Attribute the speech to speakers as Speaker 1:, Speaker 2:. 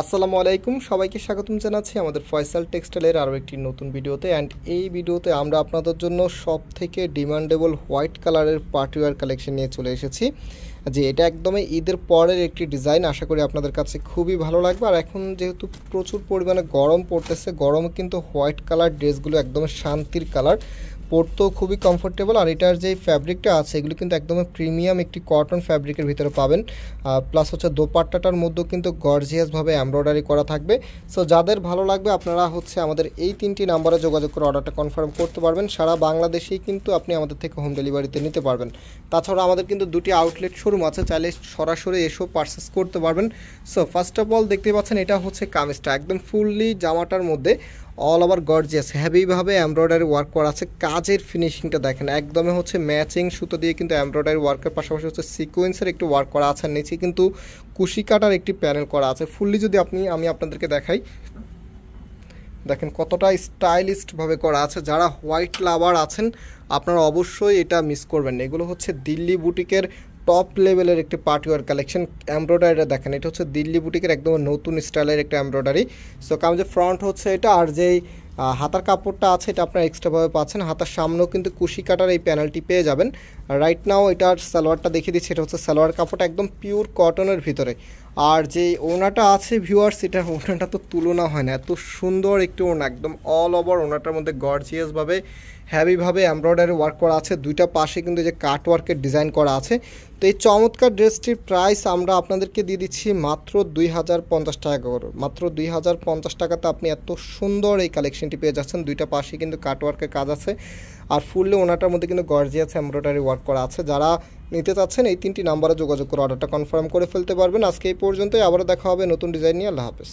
Speaker 1: আসসালামু আলাইকুম, সবাইকে স্বাগতম জানাচ্ছি আমাদের ফয়সাল টেক্সটাইলের আরও একটি নতুন ভিডিওতে। অ্যান্ড এই ভিডিওতে আমরা আপনাদের জন্য সব থেকে ডিমান্ডেবল হোয়াইট কালারের পার্টিওয়ার কালেকশন নিয়ে চলে এসেছি। যে এটা একদমই ঈদের পরের একটি ডিজাইন, আশা করি আপনাদের কাছে খুবই ভালো লাগবে। আর এখন যেহেতু প্রচুর পরিমাণে গরম পড়তেছে, গরমে কিন্তু হোয়াইট কালার ড্রেসগুলো একদমই শান্তির কালার, পরতেও খুবই কমফোর্টেবল। আর এটার যে ফ্যাব্রিকটা আছে এগুলো কিন্তু একদমই প্রিমিয়াম একটি কটন ফ্যাব্রিকের ভিতরে পাবেন। প্লাস হচ্ছে দোপাট্টাটার মধ্যেও কিন্তু গর্জিয়াসভাবে এমব্রয়ডারি করা থাকবে। সো যাদের ভালো লাগবে আপনারা হচ্ছে আমাদের এই 3টি নাম্বারে যোগাযোগ করে অর্ডারটা কনফার্ম করতে পারবেন। সারা বাংলাদেশেই কিন্তু আপনি আমাদের থেকে হোম ডেলিভারিতে নিতে পারবেন। তাছাড়া আমাদের কিন্তু দুটি আউটলেট শোরুম আছে, চাইলে সরাসরি এসেও পারচেস করতে পারবেন। সো ফার্স্ট অফ অল দেখতে পাচ্ছেন এটা হচ্ছে কামিজটা, একদম ফুললি জামাটার মধ্যে অল ওভার গর্জিয়াস হেভিভাবে এমব্রয়ডারি ওয়ার্ক করা আছে। কাজের ফিনিশিংটা দেখেন, একদমই হচ্ছে ম্যাচিং সুতো দিয়ে কিন্তু এমব্রয়ডারি ওয়ার্কের পাশাপাশি হচ্ছে সিকোয়েন্সের একটু ওয়ার্ক করা আছে। নিচে কিন্তু কুশি কাটার একটি প্যানেল করা আছে। ফুললি যদি আমি আপনাদেরকে দেখাই, দেখেন কতটা স্টাইলিশভাবে করা আছে। যারা হোয়াইট লাভার আছেন আপনারা অবশ্যই এটা মিস করবেন না। এগুলো হচ্ছে দিল্লি বুটিকের টপ লেভেলের একটি পার্টিওয়ার কালেকশন। এমব্রয়ডারিটা দেখেন, এটা হচ্ছে দিল্লি বুটিকের একদম নতুন স্টাইলের একটা এমব্রয়ডারি। সো কামিজের ফ্রন্ট হচ্ছে এটা, আর যেই হাতার কাপড়টা আছে এটা আপনারা এক্সট্রাভাবে পাচ্ছেন। হাতার সামনেও কিন্তু কুশি কাটার এই প্যানেলটি পেয়ে যাবেন। রাইট নাও এটার সালোয়ারটা দেখিয়ে দিচ্ছি, এটা হচ্ছে সালোয়ার কাপড়টা একদম পিওর কটনের ভিতরে। আর যে ওনাটা আছে ভিউয়ার্স, এটা ওনাটা তো তুলনা হয় না, এত সুন্দর একটি ওনা, একদম অল ওভার ওনাটার মধ্যে গর্জিয়াসভাবে হ্যাভিভাবে এমব্রয়ডারি ওয়ার্ক করা আছে। দুইটা পাশে কিন্তু যে কাট ওয়ার্কের ডিজাইন করা আছে। তো এই চমৎকার ড্রেসটির প্রাইস আমরা আপনাদেরকে দিয়ে দিচ্ছি মাত্র 2050 টাকা করে। মাত্র 2050 টাকাতে আপনি এত সুন্দর এই কালেকশনটি পেয়ে যাচ্ছেন। দুইটা পাশে কিন্তু কাট ওয়ার্কের কাজ আছে, আর ফুললি ওনাটার মধ্যে কিন্তু গর্জিয়াস এমব্রয়ডারি ওয়ার্ক করা আছে। যারা নিতে চাচ্ছেন এই 3টি নাম্বারে যোগাযোগ করে অর্ডারটা কনফার্ম করে ফেলতে পারবেন। আজকে এই পর্যন্তই, আবারও দেখা হবে নতুন ডিজাইন নিয়ে। আল্লাহ হাফেজ।